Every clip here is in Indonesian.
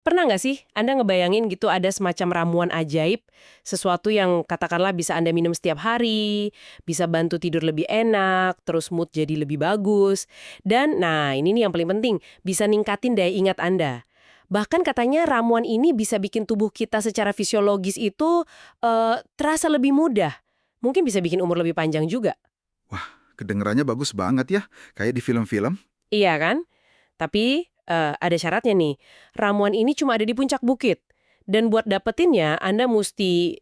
Pernah nggak sih Anda ngebayangin gitu ada semacam ramuan ajaib, sesuatu yang katakanlah bisa Anda minum setiap hari, bisa bantu tidur lebih enak, terus mood jadi lebih bagus, dan nah ini nih yang paling penting, bisa ningkatin daya ingat Anda. Bahkan katanya ramuan ini bisa bikin tubuh kita secara fisiologis itu terasa lebih mudah. Mungkin bisa bikin umur lebih panjang juga. Wah, kedengarannya bagus banget ya, kayak di film-film. Iya kan? Tapi, ada syaratnya nih, ramuan ini cuma ada di puncak bukit. Dan buat dapetinnya, Anda musti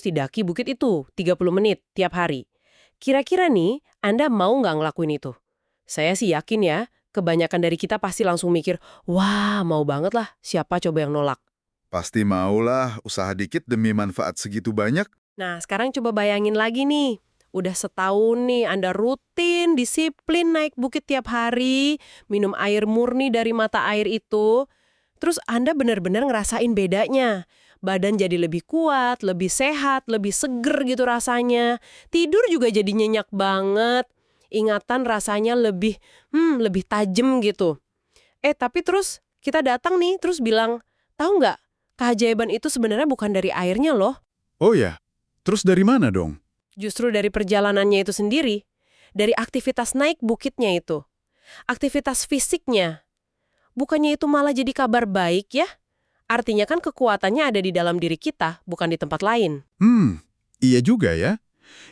daki bukit itu 30 menit tiap hari. Kira-kira nih, Anda mau nggak ngelakuin itu? Saya sih yakin ya, kebanyakan dari kita pasti langsung mikir, wah mau banget lah, siapa coba yang nolak? Pasti maulah, usaha dikit demi manfaat segitu banyak. Nah, sekarang coba bayangin lagi nih. Udah setahun nih Anda rutin, disiplin naik bukit tiap hari, minum air murni dari mata air itu. Terus Anda benar-benar ngerasain bedanya. Badan jadi lebih kuat, lebih sehat, lebih seger gitu rasanya. Tidur juga jadi nyenyak banget. Ingatan rasanya lebih tajam gitu. Tapi terus kita datang nih, terus bilang, tahu nggak? Keajaiban itu sebenarnya bukan dari airnya loh. Oh ya, terus dari mana dong? Justru dari perjalanannya itu sendiri. Dari aktivitas naik bukitnya itu. Aktivitas fisiknya. Bukannya itu malah jadi kabar baik ya? Artinya kan kekuatannya ada di dalam diri kita, bukan di tempat lain. Iya juga ya.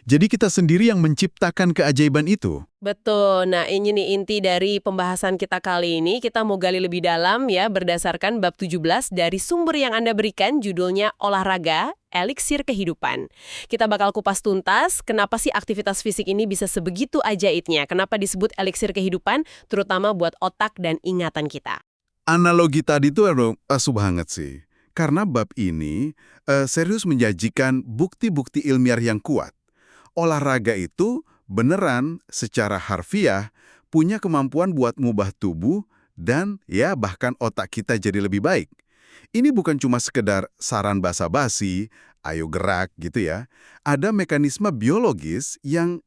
Jadi kita sendiri yang menciptakan keajaiban itu. Betul. Nah, ini nih inti dari pembahasan kita kali ini. Kita mau gali lebih dalam ya berdasarkan bab 17 dari sumber yang Anda berikan judulnya Olahraga, Eliksir Kehidupan. Kita bakal kupas tuntas kenapa sih aktivitas fisik ini bisa sebegitu ajaibnya. Kenapa disebut eliksir kehidupan, terutama buat otak dan ingatan kita. Analogi tadi tuh asuh banget sih. Karena bab ini serius menjanjikan bukti-bukti ilmiah yang kuat. Olahraga itu beneran secara harfiah punya kemampuan buat ngubah tubuh dan ya bahkan otak kita jadi lebih baik. Ini bukan cuma sekedar saran basa-basi, ayo gerak gitu ya. Ada mekanisme biologis yang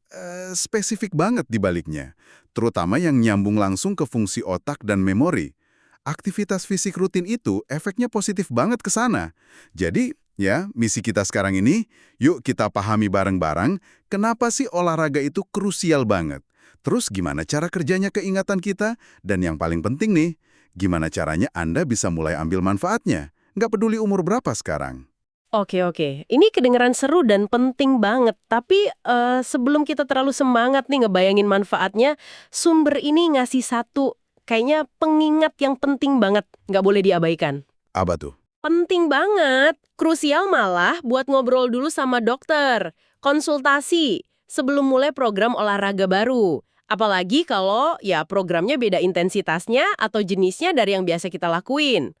spesifik banget di baliknya, terutama yang nyambung langsung ke fungsi otak dan memori. Aktivitas fisik rutin itu efeknya positif banget ke sana. Jadi, ya, misi kita sekarang ini, yuk kita pahami bareng-bareng kenapa sih olahraga itu krusial banget. Terus gimana cara kerjanya keingatan kita? Dan yang paling penting nih, gimana caranya Anda bisa mulai ambil manfaatnya? Nggak peduli umur berapa sekarang. Oke. Ini kedengeran seru dan penting banget. Tapi sebelum kita terlalu semangat nih ngebayangin manfaatnya, sumber ini ngasih satu kayaknya pengingat yang penting banget, nggak boleh diabaikan. Apa tuh? Penting banget, krusial malah buat ngobrol dulu sama dokter, konsultasi sebelum mulai program olahraga baru. Apalagi kalau ya programnya beda intensitasnya atau jenisnya dari yang biasa kita lakuin.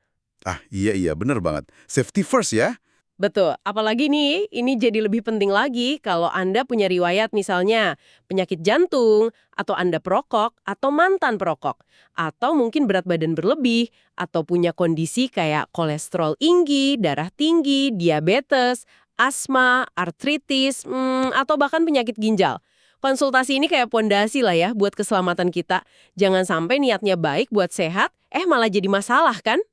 Ah, iya, bener banget. Safety first ya. Betul, apalagi nih, ini jadi lebih penting lagi kalau Anda punya riwayat misalnya penyakit jantung, atau Anda perokok, atau mantan perokok, atau mungkin berat badan berlebih, atau punya kondisi kayak kolesterol tinggi, darah tinggi, diabetes, asma, artritis, atau bahkan penyakit ginjal. Konsultasi ini kayak pondasi lah ya buat keselamatan kita. Jangan sampai niatnya baik buat sehat, malah jadi masalah kan?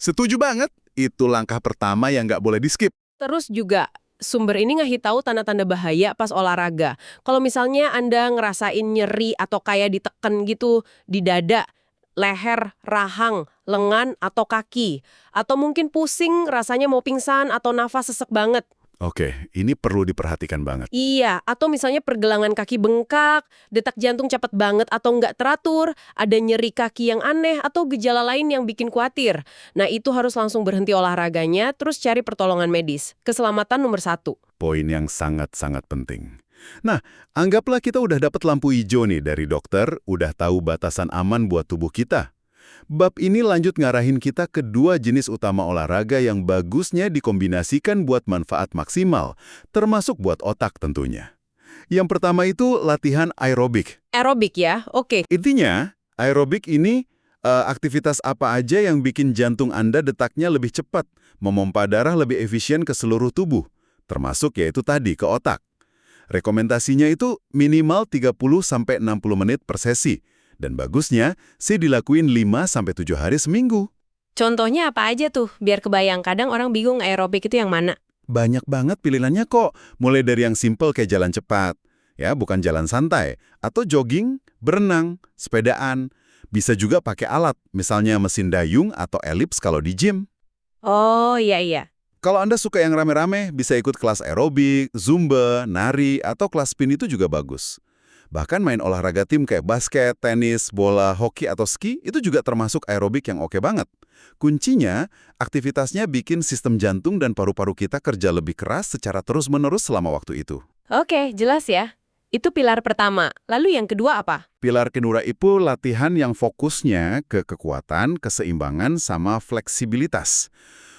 Setuju banget. Itu langkah pertama yang nggak boleh di-skip. Terus juga sumber ini ngasih tahu tanda-tanda bahaya pas olahraga. Kalau misalnya Anda ngerasain nyeri atau kayak diteken gitu di dada, leher, rahang, lengan, atau kaki. Atau mungkin pusing, rasanya mau pingsan atau nafas sesek banget. Oke, ini perlu diperhatikan banget. Iya, atau misalnya pergelangan kaki bengkak, detak jantung cepat banget atau nggak teratur, ada nyeri kaki yang aneh, atau gejala lain yang bikin khawatir. Nah, itu harus langsung berhenti olahraganya, terus cari pertolongan medis. Keselamatan nomor 1. Poin yang sangat-sangat penting. Nah, anggaplah kita udah dapat lampu hijau nih dari dokter, udah tahu batasan aman buat tubuh kita. Bab ini lanjut ngarahin kita ke dua jenis utama olahraga yang bagusnya dikombinasikan buat manfaat maksimal, termasuk buat otak tentunya. Yang pertama itu latihan aerobik. Aerobik ya, oke. Intinya, aerobik ini aktivitas apa aja yang bikin jantung Anda detaknya lebih cepat, memompa darah lebih efisien ke seluruh tubuh, termasuk yaitu tadi ke otak. Rekomendasinya itu minimal 30-60 menit per sesi. Dan bagusnya, sih dilakuin 5-7 hari seminggu. Contohnya apa aja tuh? Biar kebayang, kadang orang bingung aerobik itu yang mana. Banyak banget pilihannya kok, mulai dari yang simple kayak jalan cepat, ya bukan jalan santai, atau jogging, berenang, sepedaan. Bisa juga pakai alat, misalnya mesin dayung atau elips kalau di gym. Oh, iya iya. Kalau Anda suka yang rame-rame, bisa ikut kelas aerobik, zumba, nari, atau kelas spin itu juga bagus. Bahkan main olahraga tim kayak basket, tenis, bola, hoki, atau ski itu juga termasuk aerobik yang oke banget. Kuncinya, aktivitasnya bikin sistem jantung dan paru-paru kita kerja lebih keras secara terus-menerus selama waktu itu. Oke, jelas ya. Itu pilar pertama. Lalu yang kedua apa? Pilar kedua itu latihan yang fokusnya ke kekuatan, keseimbangan, sama fleksibilitas.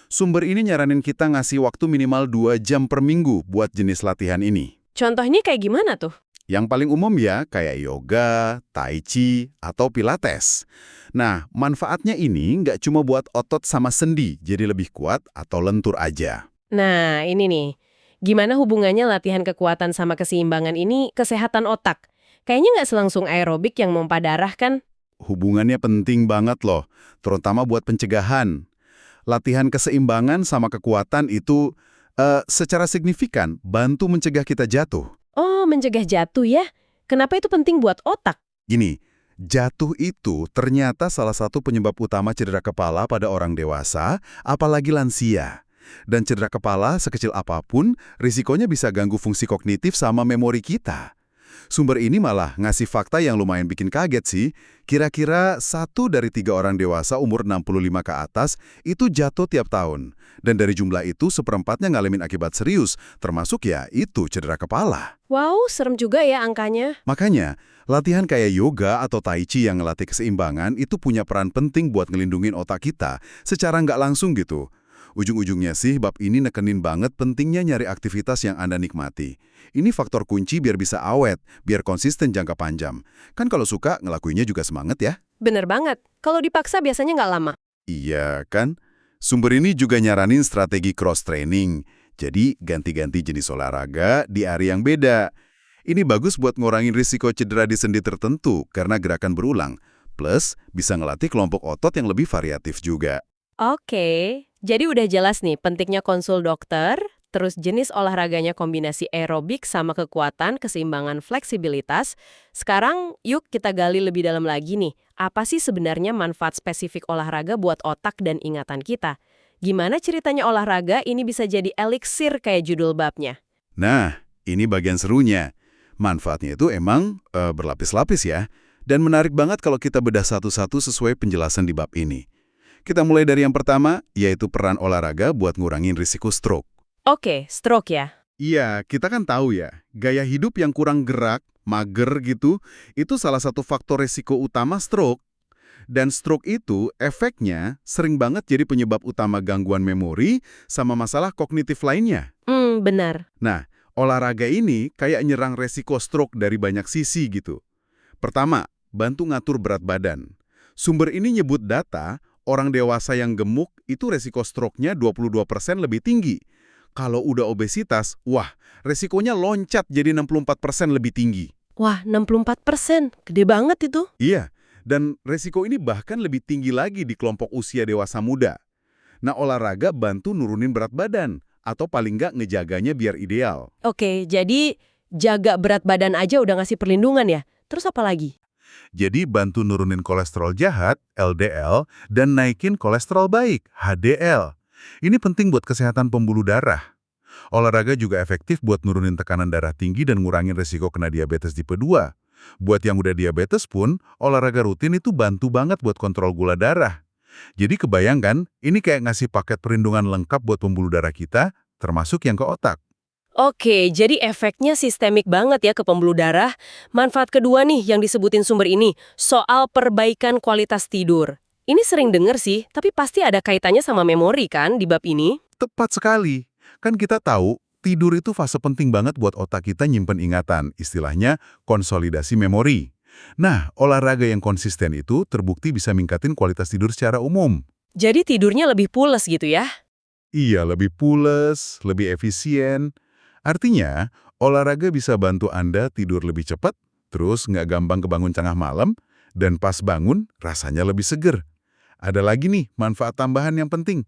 Sumber ini nyaranin kita ngasih waktu minimal 2 jam per minggu buat jenis latihan ini. Contohnya kayak gimana tuh? Yang paling umum ya kayak yoga, tai chi, atau pilates. Nah, manfaatnya ini nggak cuma buat otot sama sendi jadi lebih kuat atau lentur aja. Nah, ini nih. Gimana hubungannya latihan kekuatan sama keseimbangan ini kesehatan otak? Kayaknya nggak selangsung aerobik yang memompa darah kan? Hubungannya penting banget loh, terutama buat pencegahan. Latihan keseimbangan sama kekuatan itu secara signifikan bantu mencegah kita jatuh. Oh, mencegah jatuh ya? Kenapa itu penting buat otak? Gini, jatuh itu ternyata salah satu penyebab utama cedera kepala pada orang dewasa, apalagi lansia. Dan cedera kepala sekecil apapun, risikonya bisa ganggu fungsi kognitif sama memori kita. Sumber ini malah ngasih fakta yang lumayan bikin kaget sih. Kira-kira 1 dari 3 orang dewasa umur 65 ke atas itu jatuh tiap tahun. Dan dari jumlah itu, seperempatnya ngalamin akibat serius, termasuk ya itu cedera kepala. Wow, serem juga ya angkanya. Makanya, latihan kayak yoga atau tai chi yang ngelatih keseimbangan itu punya peran penting buat ngelindungin otak kita secara nggak langsung gitu. Ujung-ujungnya sih, bab ini nekenin banget pentingnya nyari aktivitas yang Anda nikmati. Ini faktor kunci biar bisa awet, biar konsisten jangka panjang. Kan kalau suka, ngelakuinnya juga semangat ya. Bener banget. Kalau dipaksa biasanya nggak lama. Iya kan? Sumber ini juga nyaranin strategi cross-training. Jadi, ganti-ganti jenis olahraga di area yang beda. Ini bagus buat ngurangin risiko cedera di sendi tertentu karena gerakan berulang. Plus, bisa ngelatih kelompok otot yang lebih variatif juga. Oke, jadi udah jelas nih pentingnya konsul dokter, terus jenis olahraganya kombinasi aerobik sama kekuatan, keseimbangan, fleksibilitas. Sekarang yuk kita gali lebih dalam lagi nih, apa sih sebenarnya manfaat spesifik olahraga buat otak dan ingatan kita? Gimana ceritanya olahraga ini bisa jadi eliksir kayak judul babnya? Nah, ini bagian serunya. Manfaatnya itu emang berlapis-lapis ya. Dan menarik banget kalau kita bedah satu-satu sesuai penjelasan di bab ini. Kita mulai dari yang pertama, yaitu peran olahraga buat ngurangin risiko stroke. Oke, stroke ya. Iya, kita kan tahu ya, gaya hidup yang kurang gerak, mager gitu, itu salah satu faktor risiko utama stroke. Dan stroke itu efeknya sering banget jadi penyebab utama gangguan memori sama masalah kognitif lainnya. Benar. Nah, olahraga ini kayak nyerang resiko stroke dari banyak sisi gitu. Pertama, bantu ngatur berat badan. Sumber ini nyebut data, orang dewasa yang gemuk itu resiko stroke-nya 22% lebih tinggi. Kalau udah obesitas, wah, resikonya loncat jadi 64% lebih tinggi. Wah, 64%. Gede banget itu. Iya, dan resiko ini bahkan lebih tinggi lagi di kelompok usia dewasa muda. Nah, olahraga bantu nurunin berat badan, atau paling nggak ngejaganya biar ideal. Oke, jadi jaga berat badan aja udah ngasih perlindungan ya? Terus apa lagi? Jadi bantu nurunin kolesterol jahat, LDL, dan naikin kolesterol baik, HDL. Ini penting buat kesehatan pembuluh darah. Olahraga juga efektif buat nurunin tekanan darah tinggi dan ngurangin resiko kena diabetes tipe 2. Buat yang udah diabetes pun, olahraga rutin itu bantu banget buat kontrol gula darah. Jadi kebayangkan, ini kayak ngasih paket perlindungan lengkap buat pembuluh darah kita, termasuk yang ke otak. Oke, jadi efeknya sistemik banget ya ke pembuluh darah. Manfaat kedua nih yang disebutin sumber ini, soal perbaikan kualitas tidur. Ini sering denger sih, tapi pasti ada kaitannya sama memori kan di bab ini? Tepat sekali. Kan kita tahu, tidur itu fase penting banget buat otak kita nyimpen ingatan, istilahnya konsolidasi memori. Nah, olahraga yang konsisten itu terbukti bisa ningkatin kualitas tidur secara umum. Jadi tidurnya lebih pules gitu ya? Iya, lebih pules, lebih efisien. Artinya, olahraga bisa bantu Anda tidur lebih cepat, terus nggak gampang kebangun tengah malam, dan pas bangun rasanya lebih seger. Ada lagi nih manfaat tambahan yang penting.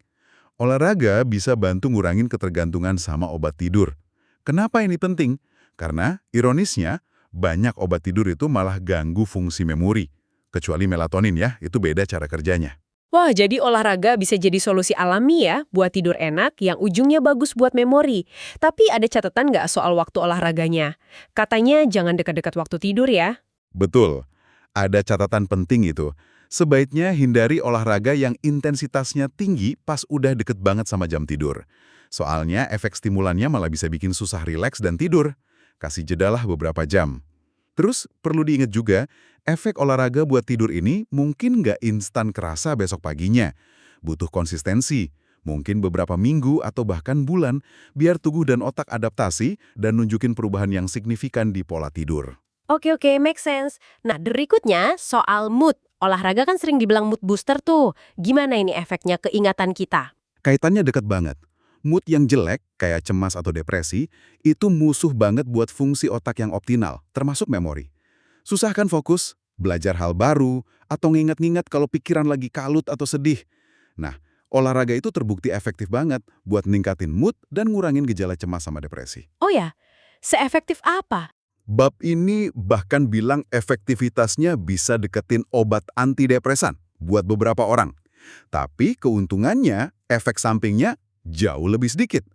Olahraga bisa bantu ngurangin ketergantungan sama obat tidur. Kenapa ini penting? Karena, ironisnya, banyak obat tidur itu malah ganggu fungsi memori. Kecuali melatonin ya, itu beda cara kerjanya. Wah, jadi olahraga bisa jadi solusi alami ya buat tidur enak yang ujungnya bagus buat memori. Tapi ada catatan nggak soal waktu olahraganya? Katanya jangan dekat-dekat waktu tidur ya. Betul, ada catatan penting itu. Sebaiknya hindari olahraga yang intensitasnya tinggi pas udah deket banget sama jam tidur. Soalnya efek stimulannya malah bisa bikin susah rileks dan tidur. Kasih jedalah beberapa jam. Terus, perlu diingat juga, efek olahraga buat tidur ini mungkin nggak instan kerasa besok paginya. Butuh konsistensi, mungkin beberapa minggu atau bahkan bulan, biar tubuh dan otak adaptasi dan nunjukin perubahan yang signifikan di pola tidur. Oke, make sense. Nah, berikutnya soal mood. Olahraga kan sering dibilang mood booster tuh. Gimana ini efeknya ke ingatan kita? Kaitannya dekat banget. Mood yang jelek, kayak cemas atau depresi, itu musuh banget buat fungsi otak yang optimal, termasuk memori. Susah kan fokus, belajar hal baru, atau nginget-nginget kalau pikiran lagi kalut atau sedih. Nah, olahraga itu terbukti efektif banget buat ningkatin mood dan ngurangin gejala cemas sama depresi. Oh ya, seefektif apa? Bab ini bahkan bilang efektivitasnya bisa deketin obat antidepresan buat beberapa orang. Tapi keuntungannya, efek sampingnya jauh lebih sedikit.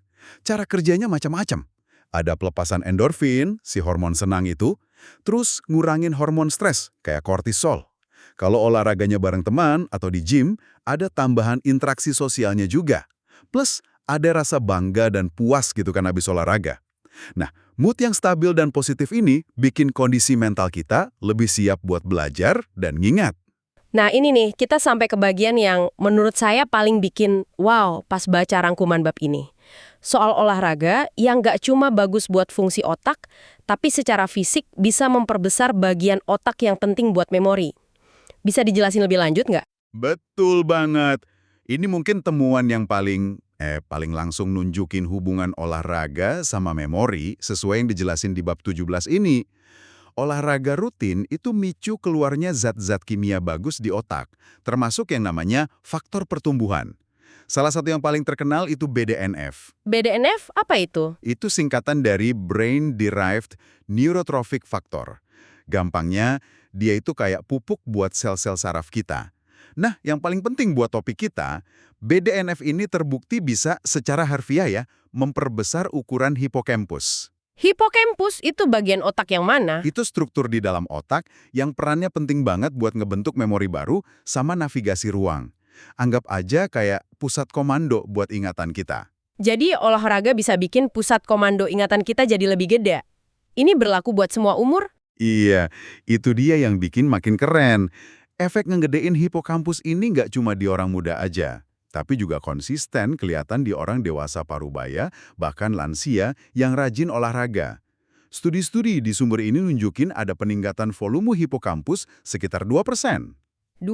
Cara kerjanya macam-macam. Ada pelepasan endorfin, si hormon senang itu, terus ngurangin hormon stres, kayak kortisol. Kalau olahraganya bareng teman atau di gym, ada tambahan interaksi sosialnya juga. Plus, ada rasa bangga dan puas gitu kan habis olahraga. Nah, mood yang stabil dan positif ini bikin kondisi mental kita lebih siap buat belajar dan ngingat. Nah ini nih, kita sampai ke bagian yang menurut saya paling bikin wow pas baca rangkuman bab ini. Soal olahraga yang nggak cuma bagus buat fungsi otak, tapi secara fisik bisa memperbesar bagian otak yang penting buat memori. Bisa dijelasin lebih lanjut nggak? Betul banget. Ini mungkin temuan yang paling langsung nunjukin hubungan olahraga sama memori sesuai yang dijelasin di bab 17 ini. Olahraga rutin itu micu keluarnya zat-zat kimia bagus di otak, termasuk yang namanya faktor pertumbuhan. Salah satu yang paling terkenal itu BDNF. BDNF apa itu? Itu singkatan dari Brain Derived Neurotrophic Factor. Gampangnya, dia itu kayak pupuk buat sel-sel saraf kita. Nah, yang paling penting buat topik kita, BDNF ini terbukti bisa secara harfiah ya, memperbesar ukuran hipokampus. Hipokampus itu bagian otak yang mana? Itu struktur di dalam otak yang perannya penting banget buat ngebentuk memori baru sama navigasi ruang. Anggap aja kayak pusat komando buat ingatan kita. Jadi olahraga bisa bikin pusat komando ingatan kita jadi lebih gede. Ini berlaku buat semua umur? Iya, itu dia yang bikin makin keren. Efek ngegedein hipokampus ini nggak cuma di orang muda aja, tapi juga konsisten kelihatan di orang dewasa parubaya, bahkan lansia yang rajin olahraga. Studi-studi di sumber ini nunjukin ada peningkatan volume hipokampus sekitar 2%. 2%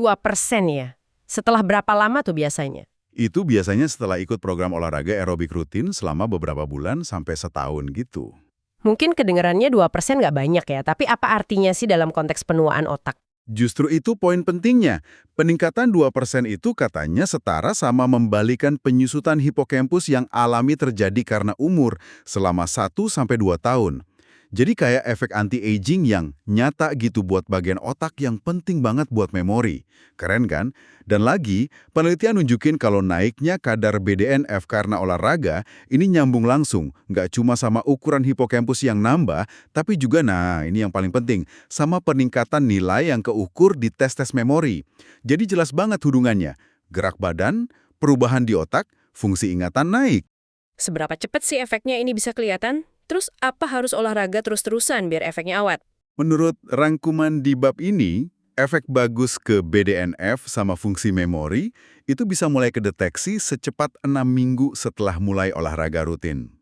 ya? Setelah berapa lama tuh biasanya? Itu biasanya setelah ikut program olahraga aerobik rutin selama beberapa bulan sampai setahun gitu. Mungkin kedengarannya 2% nggak banyak ya, tapi apa artinya sih dalam konteks penuaan otak? Justru itu poin pentingnya. Peningkatan 2% itu katanya setara sama membalikan penyusutan hipokampus yang alami terjadi karena umur selama 1-2 tahun. Jadi kayak efek anti-aging yang nyata gitu buat bagian otak yang penting banget buat memori. Keren kan? Dan lagi, penelitian nunjukin kalau naiknya kadar BDNF karena olahraga, ini nyambung langsung. Nggak cuma sama ukuran hipokampus yang nambah, tapi juga, nah ini yang paling penting, sama peningkatan nilai yang keukur di tes-tes memori. Jadi jelas banget hubungannya. Gerak badan, perubahan di otak, fungsi ingatan naik. Seberapa cepat sih efeknya ini bisa kelihatan? Terus apa harus olahraga terus-terusan biar efeknya awet? Menurut rangkuman di bab ini, efek bagus ke BDNF sama fungsi memori itu bisa mulai kedeteksi secepat 6 minggu setelah mulai olahraga rutin.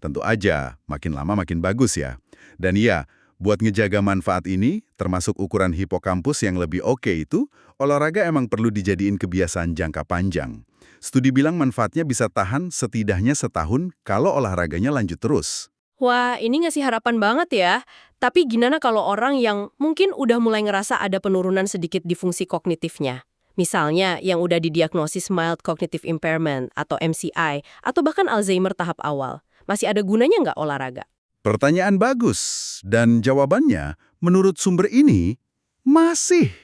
Tentu aja, makin lama makin bagus ya. Dan iya, buat ngejaga manfaat ini, termasuk ukuran hipokampus yang lebih oke itu, olahraga emang perlu dijadiin kebiasaan jangka panjang. Studi bilang manfaatnya bisa tahan setidaknya setahun kalau olahraganya lanjut terus. Wah, ini ngasih harapan banget ya. Tapi gimana kalau orang yang mungkin udah mulai ngerasa ada penurunan sedikit di fungsi kognitifnya? Misalnya yang udah didiagnosis mild cognitive impairment atau MCI, atau bahkan Alzheimer tahap awal. Masih ada gunanya nggak olahraga? Pertanyaan bagus, dan jawabannya menurut sumber ini masih.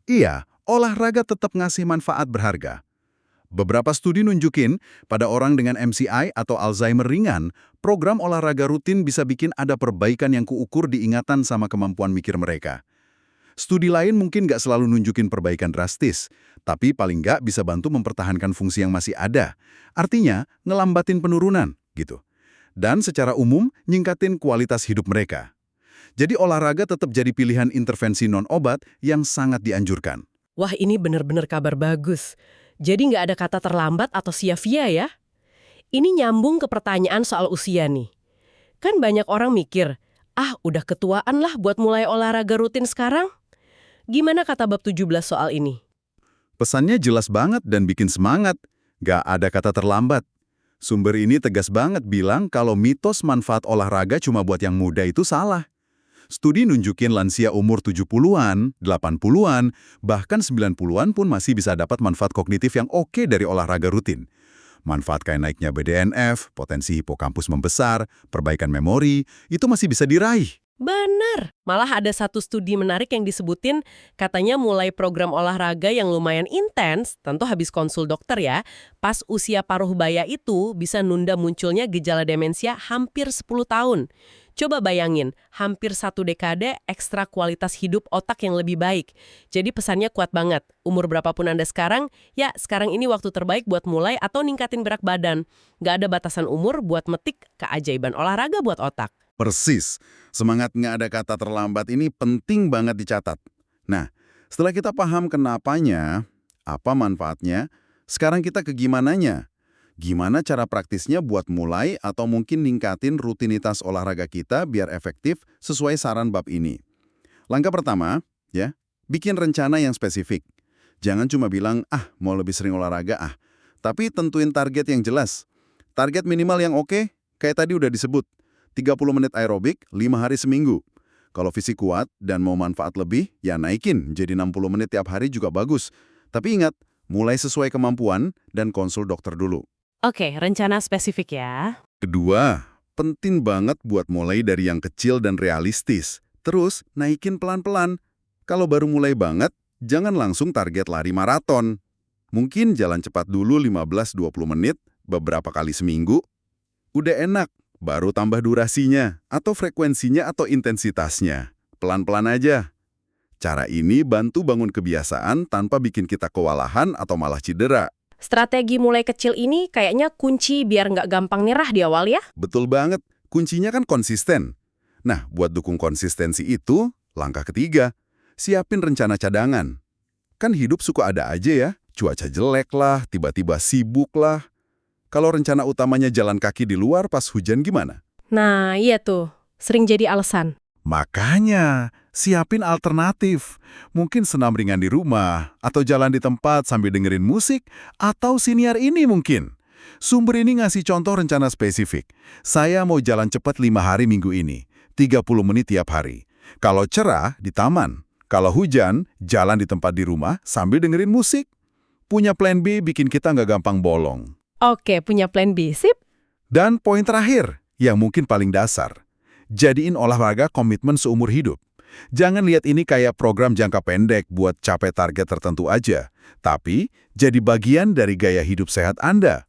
Iya, olahraga tetap ngasih manfaat berharga. Beberapa studi nunjukin pada orang dengan MCI atau Alzheimer ringan, program olahraga rutin bisa bikin ada perbaikan yang kuukur di ingatan sama kemampuan mikir mereka. Studi lain mungkin nggak selalu nunjukin perbaikan drastis, tapi paling nggak bisa bantu mempertahankan fungsi yang masih ada. Artinya, ngelambatin penurunan, gitu. Dan secara umum, nyingkatin kualitas hidup mereka. Jadi olahraga tetap jadi pilihan intervensi non-obat yang sangat dianjurkan. Wah, ini benar-benar kabar bagus. Jadi nggak ada kata terlambat atau sia-sia ya? Ini nyambung ke pertanyaan soal usia nih. Kan banyak orang mikir, udah ketuaan lah buat mulai olahraga rutin sekarang. Gimana kata bab 17 soal ini? Pesannya jelas banget dan bikin semangat. Nggak ada kata terlambat. Sumber ini tegas banget bilang kalau mitos manfaat olahraga cuma buat yang muda itu salah. Studi nunjukin lansia umur 70-an, 80-an, bahkan 90-an pun masih bisa dapat manfaat kognitif yang oke dari olahraga rutin. Manfaat kayak naiknya BDNF, potensi hipokampus membesar, perbaikan memori, itu masih bisa diraih. Benar. Malah ada satu studi menarik yang disebutin, katanya mulai program olahraga yang lumayan intens, tentu habis konsul dokter ya, pas usia paruh baya itu bisa nunda munculnya gejala demensia hampir 10 tahun. Coba bayangin, hampir 1 dekade ekstra kualitas hidup otak yang lebih baik. Jadi pesannya kuat banget. Umur berapapun Anda sekarang, ya sekarang ini waktu terbaik buat mulai atau ningkatin berat badan. Nggak ada batasan umur buat metik keajaiban olahraga buat otak. Persis. Semangat nggak ada kata terlambat ini penting banget dicatat. Nah, setelah kita paham kenapanya, apa manfaatnya, sekarang kita ke gimananya. Gimana cara praktisnya buat mulai atau mungkin ningkatin rutinitas olahraga kita biar efektif sesuai saran bab ini. Langkah pertama, ya, bikin rencana yang spesifik. Jangan cuma bilang, mau lebih sering olahraga, tapi tentuin target yang jelas. Target minimal yang oke, kayak tadi udah disebut. 30 menit aerobik, 5 hari seminggu. Kalau fisik kuat dan mau manfaat lebih, ya naikin jadi 60 menit tiap hari juga bagus. Tapi ingat, mulai sesuai kemampuan dan konsul dokter dulu. Oke, rencana spesifik ya. Kedua, penting banget buat mulai dari yang kecil dan realistis. Terus, naikin pelan-pelan. Kalau baru mulai banget, jangan langsung target lari maraton. Mungkin jalan cepat dulu 15-20 menit, beberapa kali seminggu. Udah enak, baru tambah durasinya, atau frekuensinya atau intensitasnya. Pelan-pelan aja. Cara ini bantu bangun kebiasaan tanpa bikin kita kewalahan atau malah cedera. Strategi mulai kecil ini kayaknya kunci biar nggak gampang nyerah di awal ya. Betul banget, kuncinya kan konsisten. Nah, buat dukung konsistensi itu, langkah ketiga, siapin rencana cadangan. Kan hidup suka ada aja ya, cuaca jelek lah, tiba-tiba sibuk lah. Kalau rencana utamanya jalan kaki di luar pas hujan gimana? Nah, iya tuh, sering jadi alasan. Makanya, siapin alternatif. Mungkin senam ringan di rumah, atau jalan di tempat sambil dengerin musik, atau siniar ini mungkin. Sumber ini ngasih contoh rencana spesifik. Saya mau jalan cepat 5 hari minggu ini, 30 menit tiap hari. Kalau cerah, di taman. Kalau hujan, jalan di tempat di rumah sambil dengerin musik. Punya plan B bikin kita nggak gampang bolong. Oke, punya plan B, sip. Dan poin terakhir, yang mungkin paling dasar. Jadiin olahraga komitmen seumur hidup. Jangan lihat ini kayak program jangka pendek buat capai target tertentu aja. Tapi, jadi bagian dari gaya hidup sehat Anda.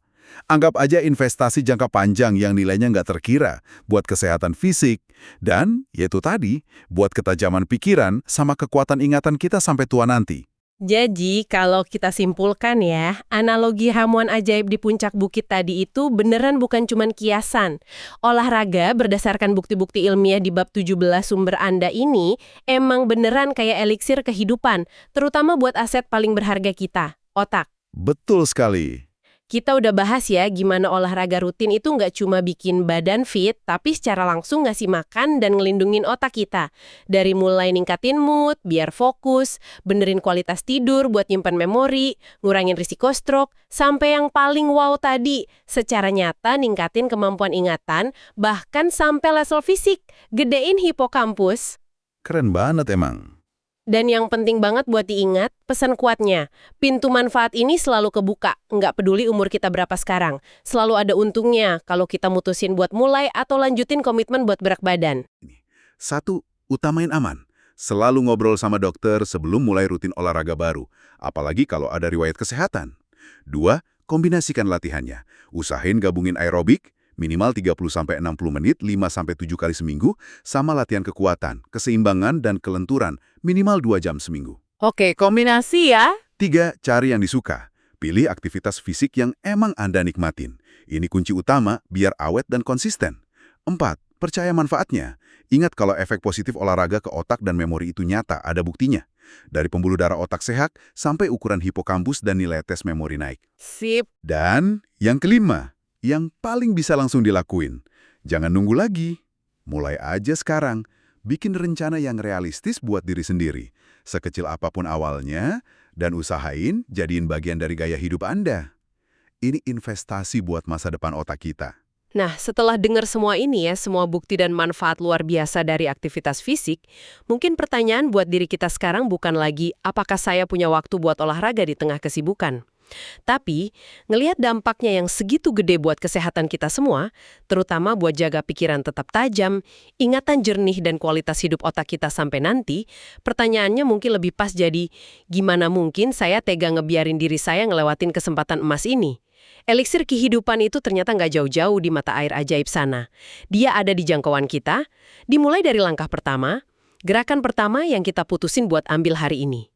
Anggap aja investasi jangka panjang yang nilainya nggak terkira buat kesehatan fisik. Dan, yaitu tadi, buat ketajaman pikiran sama kekuatan ingatan kita sampai tua nanti. Jadi, kalau kita simpulkan ya, analogi hamuan ajaib di puncak bukit tadi itu beneran bukan cuman kiasan. Olahraga berdasarkan bukti-bukti ilmiah di bab 17 sumber Anda ini emang beneran kayak eliksir kehidupan, terutama buat aset paling berharga kita, otak. Betul sekali. Kita udah bahas ya gimana olahraga rutin itu nggak cuma bikin badan fit, tapi secara langsung ngasih makan dan ngelindungin otak kita. Dari mulai ningkatin mood, biar fokus, benerin kualitas tidur buat nyimpan memori, ngurangin risiko stroke, sampai yang paling wow tadi, secara nyata ningkatin kemampuan ingatan, bahkan sampai level fisik, gedein hipokampus. Keren banget emang. Dan yang penting banget buat diingat, pesan kuatnya. Pintu manfaat ini selalu kebuka, nggak peduli umur kita berapa sekarang. Selalu ada untungnya kalau kita mutusin buat mulai atau lanjutin komitmen buat berat badan. Satu, utamain aman. Selalu ngobrol sama dokter sebelum mulai rutin olahraga baru, apalagi kalau ada riwayat kesehatan. Dua, kombinasikan latihannya. Usahain gabungin aerobik, minimal 30-60 menit 5-7 kali seminggu, sama latihan kekuatan, keseimbangan, dan kelenturan, minimal 2 jam seminggu. Oke, kombinasi ya. Tiga, cari yang disuka. Pilih aktivitas fisik yang emang Anda nikmatin. Ini kunci utama biar awet dan konsisten. Empat, percaya manfaatnya. Ingat kalau efek positif olahraga ke otak dan memori itu nyata, ada buktinya. Dari pembuluh darah otak sehat sampai ukuran hipokampus dan nilai tes memori naik. Sip. Dan yang kelima, yang paling bisa langsung dilakuin. Jangan nunggu lagi. Mulai aja sekarang. Bikin rencana yang realistis buat diri sendiri. Sekecil apapun awalnya, dan usahain jadiin bagian dari gaya hidup Anda. Ini investasi buat masa depan otak kita. Nah, setelah dengar semua ini ya, semua bukti dan manfaat luar biasa dari aktivitas fisik, mungkin pertanyaan buat diri kita sekarang bukan lagi apakah saya punya waktu buat olahraga di tengah kesibukan. Tapi, ngelihat dampaknya yang segitu gede buat kesehatan kita semua, terutama buat jaga pikiran tetap tajam, ingatan jernih dan kualitas hidup otak kita sampai nanti, pertanyaannya mungkin lebih pas jadi, gimana mungkin saya tega ngebiarin diri saya ngelewatin kesempatan emas ini? Eliksir kehidupan itu ternyata nggak jauh-jauh di mata air ajaib sana. Dia ada di jangkauan kita, dimulai dari langkah pertama, gerakan pertama yang kita putusin buat ambil hari ini.